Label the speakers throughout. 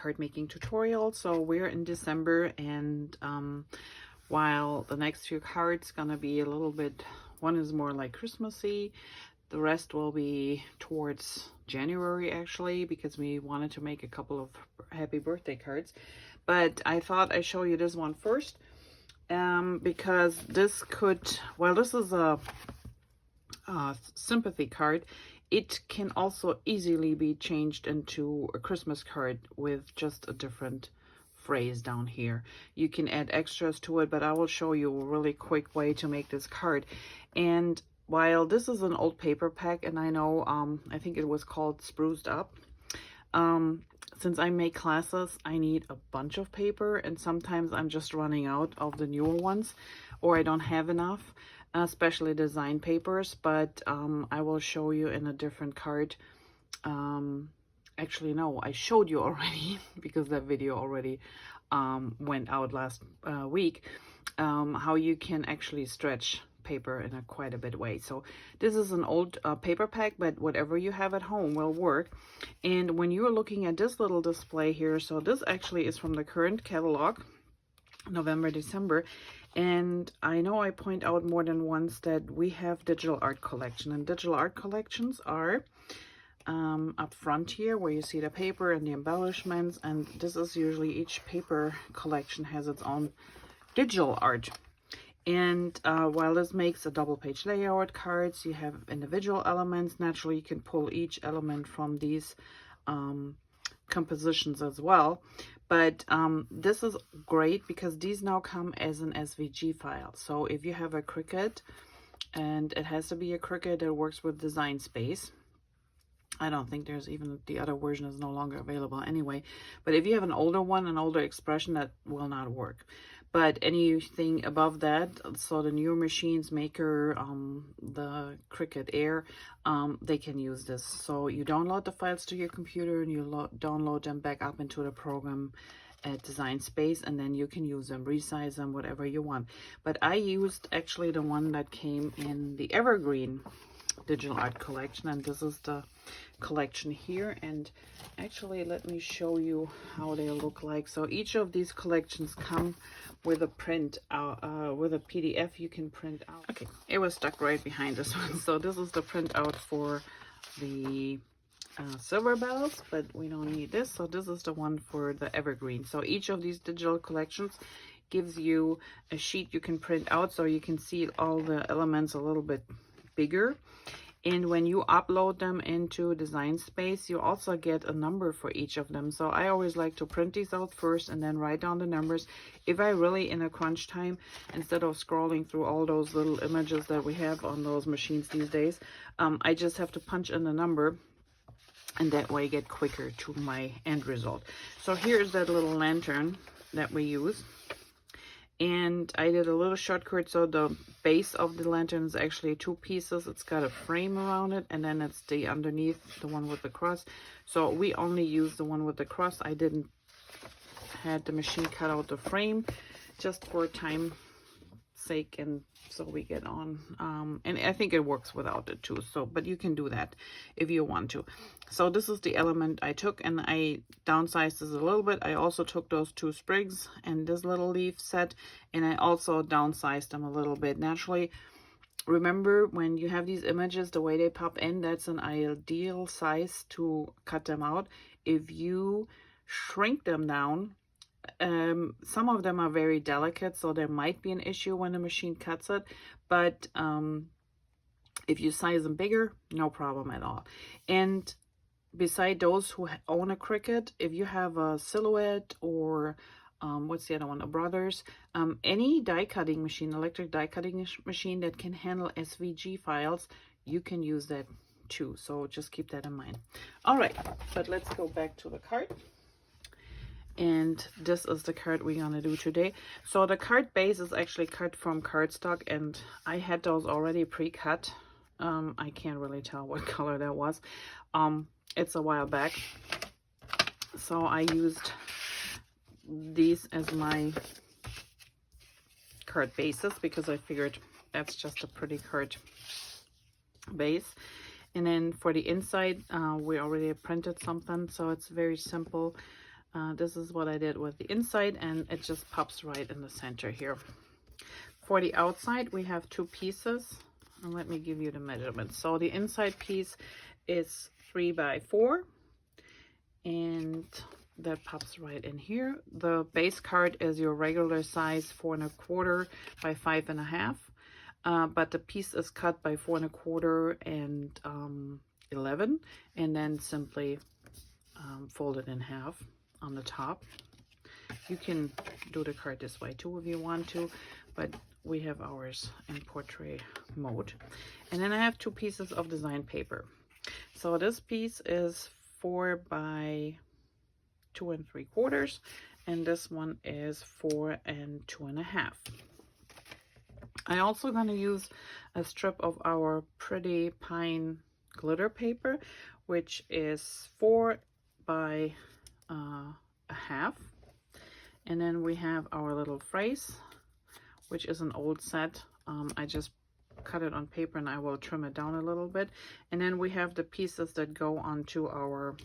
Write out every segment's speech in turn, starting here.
Speaker 1: card making tutorial. So we're in December, and while the next few cards gonna be a little bit, one is more like Christmassy, the rest will be towards January actually, because we wanted to make a couple of happy birthday cards. But I thought I'd show you this one first, because this could, well, this is a sympathy card. It can also easily be changed into a Christmas card with just a different phrase down here. You can add extras to it, but I will show you a really quick way to make this card. And while this is an old paper pack, and I know, I think it was called Spruced Up, since I make classes, I need a bunch of paper, and sometimes I'm just running out of the newer ones, or I don't have enough, especially design papers. But I will show you in a different card. Actually, no, I showed you already because that video already went out last week, how you can actually stretch paper in a quite a bit way. So this is an old paper pack, but whatever you have at home will work. And when you're looking at this little display here, so this actually is from the current catalog, November, December. And I know I point out more than once that we have digital art collection, and digital art collections are up front here where you see the paper and the embellishments, and this is usually, each paper collection has its own digital art. And while this makes a double page layout cards, you have individual elements. Naturally, you can pull each element from these compositions as well. But this is great because these now come as an SVG file. So if you have a Cricut, and it has to be a Cricut that works with Design Space. I don't think there's even, the other version is no longer available anyway. But if you have an older one, an older expression, that will not work. But anything above that, so the newer machines, Maker, the Cricut Air, they can use this. So you download the files to your computer, and you download them back up into the program at Design Space, and then you can use them, resize them, whatever you want. But I used actually the one that came in the Evergreen digital art collection, and this is the collection here. And actually, let me show you how they look like. So each of these collections come with a print with a PDF you can print out. Okay, it was stuck right behind this one. So this is the printout for the silver bells, but we don't need this. So this is the one for the Evergreen. So each of these digital collections gives you a sheet you can print out, so you can see all the elements a little bit bigger. And when you upload them into Design Space, you also get a number for each of them. So I always like to print these out first and then write down the numbers. If I really in a crunch time, instead of scrolling through all those little images that we have on those machines these days, I just have to punch in the number, and that way get quicker to my end result. So here's that little lantern that we use. And I did a little shortcut, so the base of the lantern is actually two pieces. It's got a frame around it, and then it's the underneath, the one with the cross. So we only use the one with the cross. I didn't had the machine cut out the frame just for time sake, and so we get on. And I think it works without it too. So, but you can do that if you want to. So this is the element I took, and I downsized this a little bit. I also took those two sprigs and this little leaf set, and I also downsized them a little bit. Naturally, remember when you have these images, the way they pop in, that's an ideal size to cut them out. If you shrink them down, some of them are very delicate, so there might be an issue when the machine cuts it. But if you size them bigger, no problem at all. And beside those who own a Cricut, if you have a Silhouette or what's the other one, a Brothers, any die cutting machine, electric die cutting machine that can handle SVG files, you can use that too. So just keep that in mind. All right, but let's go back to the card. And this is the card we're gonna do today. So the card base is actually cut from cardstock, and I had those already pre-cut. I can't really tell what color that was. It's a while back. So I used these as my card bases because I figured that's just a pretty card base. And then for the inside, we already printed something, so it's very simple. This is what I did with the inside, and it just pops right in the center here. For the outside, we have two pieces, and let me give you the measurements. So the inside piece is 3 by 4, and that pops right in here. The base card is your regular size 4 1/4 by 5 1/2, but the piece is cut by 4 1/4 and 11, and then simply fold it in half on the top. You can do the card this way too if you want to, but we have ours in portrait mode. And then I have two pieces of design paper. So this piece is 4 by 2 3/4, and this one is 4 2 1/2. I also going to use a strip of our pretty pine glitter paper, which is 4 by 1/2. And then we have our little phrase, which is an old set. I just cut it on paper and I will trim it down a little bit. And then we have the pieces that go onto our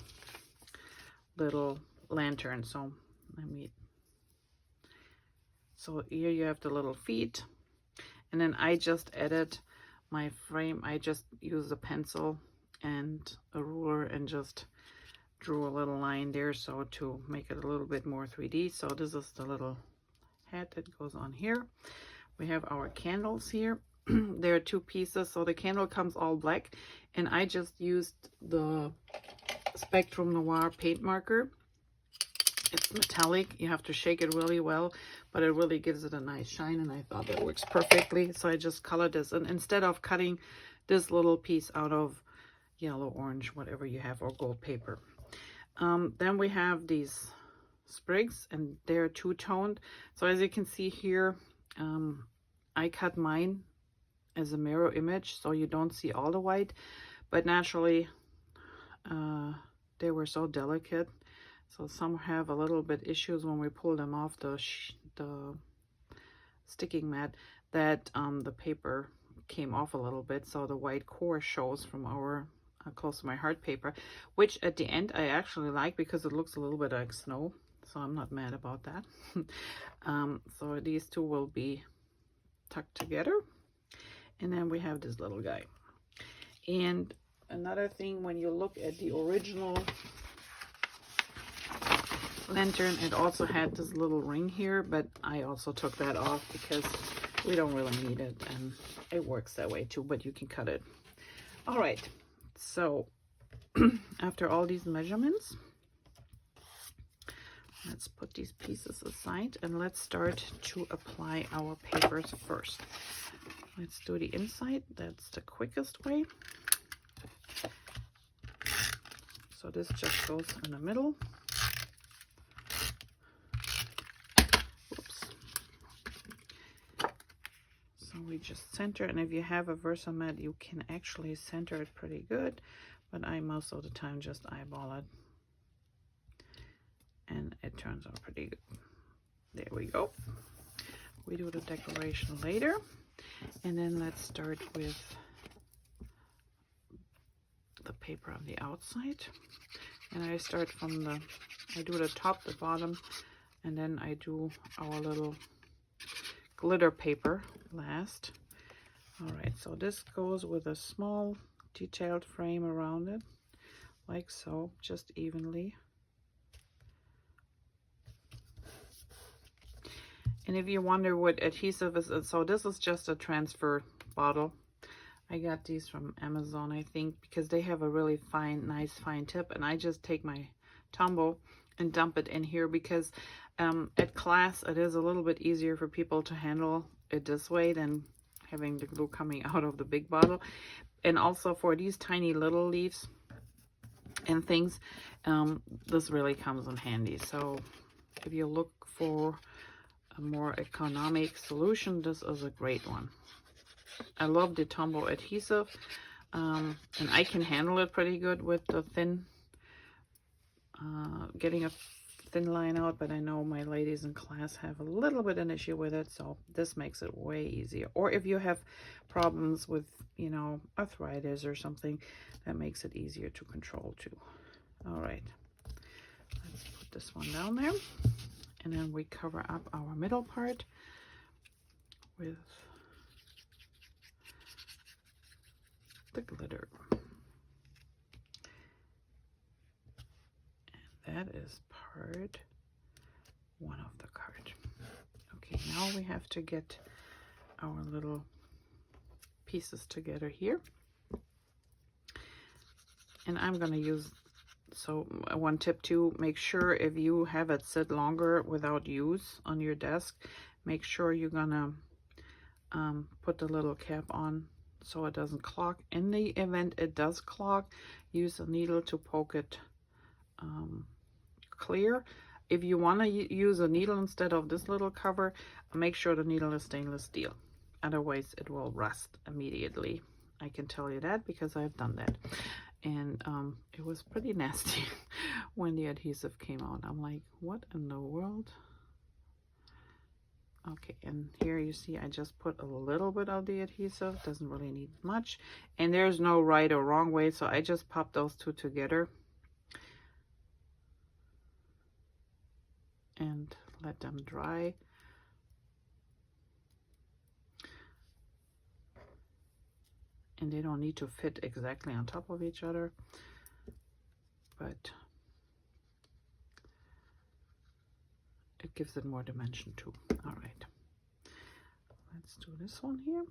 Speaker 1: little lantern. So here you have the little feet. And then I just added my frame. I just used a pencil and a ruler and just drew a little line there, so to make it a little bit more 3D. So this is the little head that goes on here. We have our candles here. There are two pieces, so the candle comes all black, and I just used the Spectrum Noir paint marker. It's metallic. You have to shake it really well, but it really gives it a nice shine, and I thought that works perfectly. So I just colored this, and instead of cutting this little piece out of yellow, orange, whatever you have, or gold paper. Then we have these sprigs, and they're two-toned. So as you can see here, I cut mine as a mirror image, so you don't see all the white, but naturally they were so delicate. So some have a little bit issues when we pull them off the sticking mat, that the paper came off a little bit, so the white core shows from our Close to My Heart paper, which at the end I actually like because it looks a little bit like snow, so I'm not mad about that. So these two will be tucked together, and then we have this little guy. And another thing, when you look at the original lantern, it also had this little ring here, but I also took that off because we don't really need it, and it works that way too, but you can cut it. All right, so after all these measurements, let's put these pieces aside and let's start to apply our papers first. Let's do the inside. That's the quickest way. So this just goes in the middle. Whoops. So we just center, and if you have a VersaMat, you can actually center it pretty good, but I most of the time just eyeball it, and it turns out pretty good. There we go. We do the decoration later, and then let's start with the paper on the outside. And I start from I do the top, the bottom, and then I do our little glitter paper last. All right, so this goes with a small detailed frame around it, like so, just evenly. And if you wonder what adhesive is, so this is just a transfer bottle. I got these from Amazon, I think, because they have a really nice fine tip, and I just take my Tombow and dump it in here because at class it is a little bit easier for people to handle it this way than having the glue coming out of the big bottle. And also for these tiny little leaves and things, this really comes in handy. So if you look for a more economic solution, this is a great one. I love the Tombow adhesive, and I can handle it pretty good with the thin, getting a thin line out, but I know my ladies in class have a little bit an issue with it, so this makes it way easier. Or if you have problems with, you know, arthritis or something, that makes it easier to control too. All right, let's put this one down there. And then we cover up our middle part with the glitter. And that is part one of the card. Okay, now we have to get our little pieces together here. And I'm going to use, so one tip too, make sure if you have it sit longer without use on your desk, make sure you're going to put the little cap on so it doesn't clog. In the event it does clog, use a needle to poke it clear. If you want to use a needle instead of this little cover, make sure the needle is stainless steel. Otherwise it will rust immediately. I can tell you that because I've done that. And it was pretty nasty when the adhesive came out. I'm like, what in the world? Okay, and here you see I just put a little bit of the adhesive. Doesn't really need much. And there's no right or wrong way, so I just popped those two together and let them dry. And they don't need to fit exactly on top of each other, but it gives it more dimension too. All right, let's do this one here.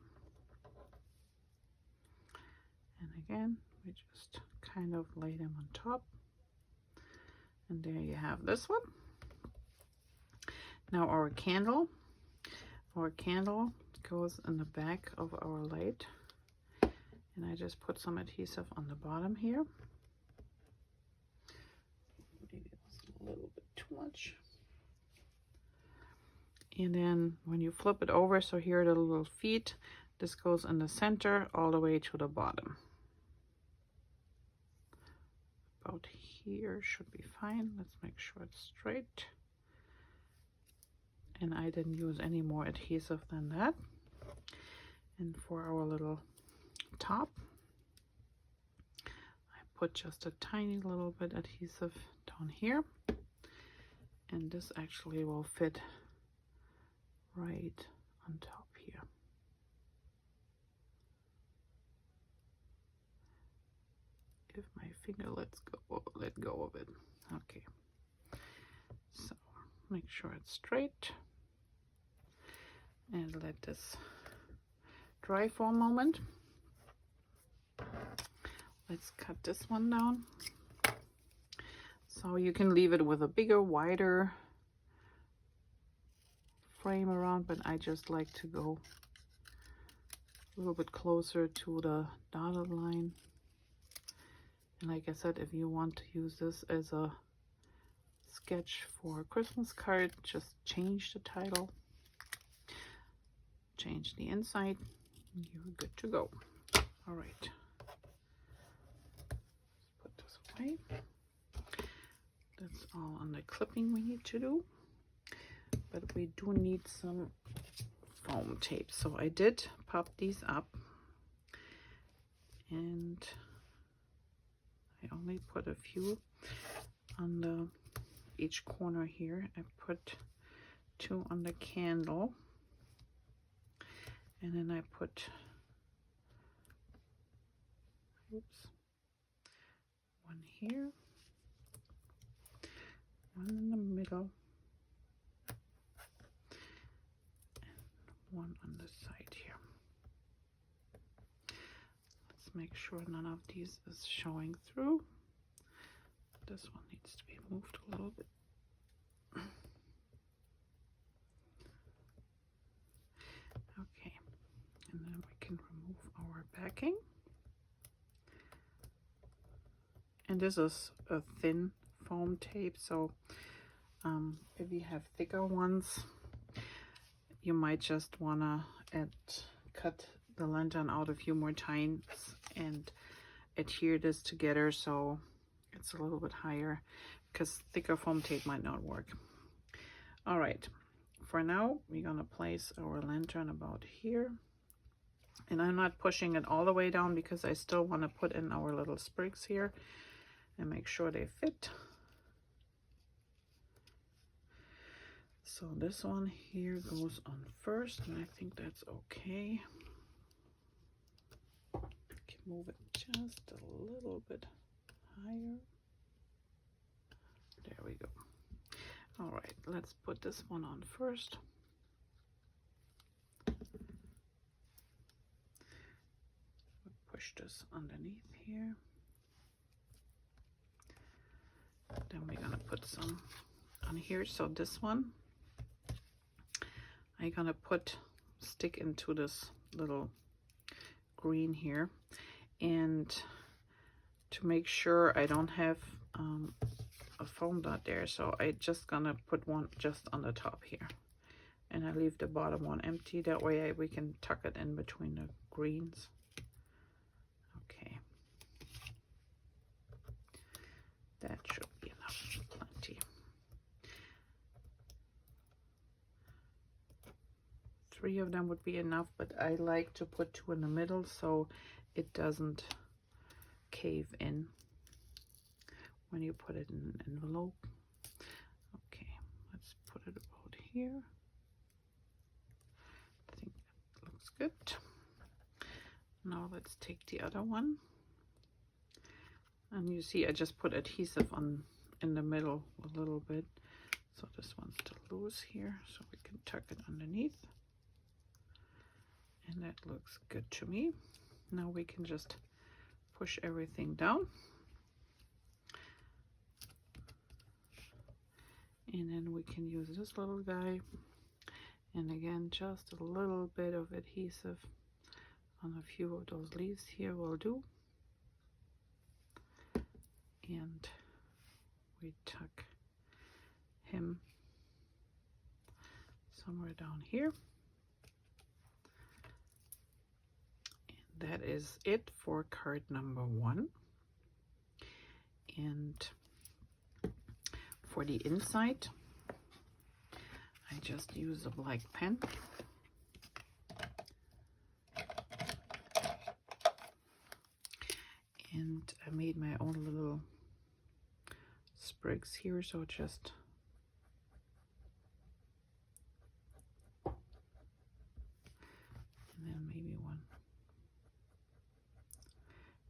Speaker 1: And again, we just kind of lay them on top. And there you have this one. Now our candle goes in the back of our light. And I just put some adhesive on the bottom here. Maybe it was a little bit too much. And then when you flip it over, so here are the little feet, this goes in the center all the way to the bottom. About here should be fine. Let's make sure it's straight. And I didn't use any more adhesive than that. And for our little top, I put just a tiny little bit adhesive down here, and this actually will fit right on top here. If my finger let go of it. Okay, so make sure it's straight and let this dry for a moment. Let's cut this one down. So you can leave it with a bigger, wider frame around, but I just like to go a little bit closer to the dotted line. And like I said, if you want to use this as a sketch for a Christmas card, just change the title, change the inside, and you're good to go. All right. That's all on the clipping we need to do, but we do need some foam tape. So I did pop these up, and I only put a few on each corner here. I put 2 on the candle, and then I put, oops, 1 here, 1 in the middle, and 1 on the side here. Let's make sure none of these is showing through. This one needs to be moved a little bit. Okay, and then we can remove our backing. And this is a thin foam tape, so if you have thicker ones, you might just wanna cut the lantern out a few more times and adhere this together so it's a little bit higher, because thicker foam tape might not work. All right, for now we're gonna place our lantern about here, and I'm not pushing it all the way down because I still want to put in our little sprigs here and make sure they fit. So this one here goes on first, and I think that's okay. Can move it just a little bit higher. There we go. All right, let's put this one on first. Push this underneath here. Then we're gonna put some on here. So this one, I'm gonna stick into this little green here, and to make sure I don't have a foam dot there, so I just gonna put one just on the top here, and I leave the bottom one empty. That way we can tuck it in between the greens. Okay, that should be enough, plenty. 3 of them would be enough, but I like to put 2 in the middle so it doesn't cave in when you put it in an envelope. Okay, let's put it about here. I think that looks good. Now let's take the other one. And you see I just put adhesive in the middle a little bit. So this one's still loose here, so we can tuck it underneath. And that looks good to me. Now we can just push everything down. And then we can use this little guy. And again, just a little bit of adhesive on a few of those leaves here will do. And we tuck him somewhere down here. And that is it for card number 1. And for the inside, I just use a black pen. And I made my own little sprigs here, so just and then maybe one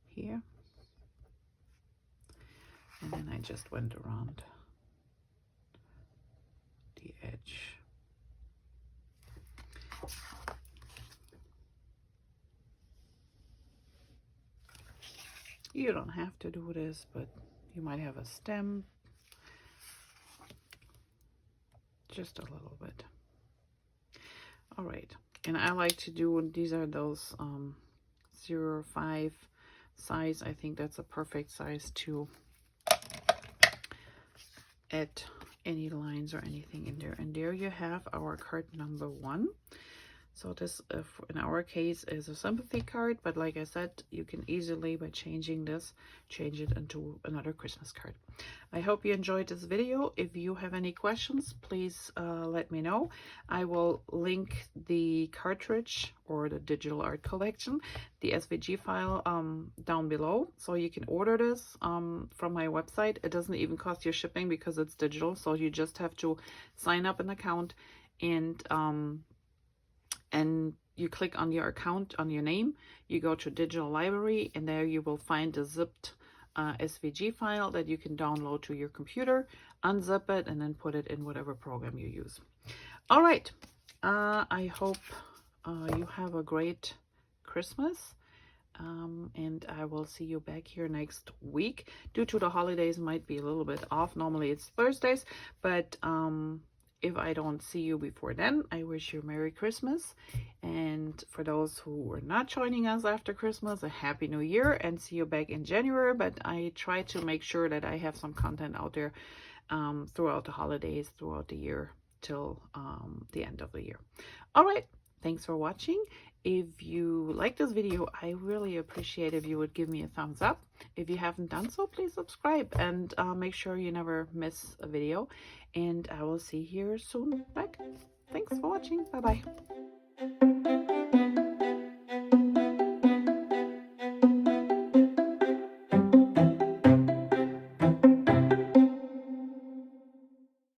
Speaker 1: here, and then I just went around the edge. You don't have to do this, but you might have a stem. Just a little bit. All right, and I like to do, these are those 0.5 size. I think that's a perfect size to add any lines or anything in there. And there you have our card number 1. So this, in our case, is a sympathy card, but like I said, you can easily, by changing this, change it into another Christmas card. I hope you enjoyed this video. If you have any questions, please let me know. I will link the cartridge or the digital art collection, the SVG file, down below, so you can order this from my website. It doesn't even cost you shipping because it's digital, so you just have to sign up an account, and you click on your account, on your name, you go to digital library, and there you will find a zipped SVG file that you can download to your computer, unzip it, and then put it in whatever program you use. All right, I hope you have a great Christmas, and I will see you back here next week. Due to the holidays, might be a little bit off. Normally it's Thursdays, but if I don't see you before then, I wish you a Merry Christmas. And for those who are not joining us after Christmas, a Happy New Year, and see you back in January. But I try to make sure that I have some content out there throughout the holidays, throughout the year, till the end of the year. All right, thanks for watching. If you like this video, I really appreciate if you would give me a thumbs up. If you haven't done so, please subscribe, and make sure you never miss a video. And I will see you here soon back. Thanks for watching. Bye-bye.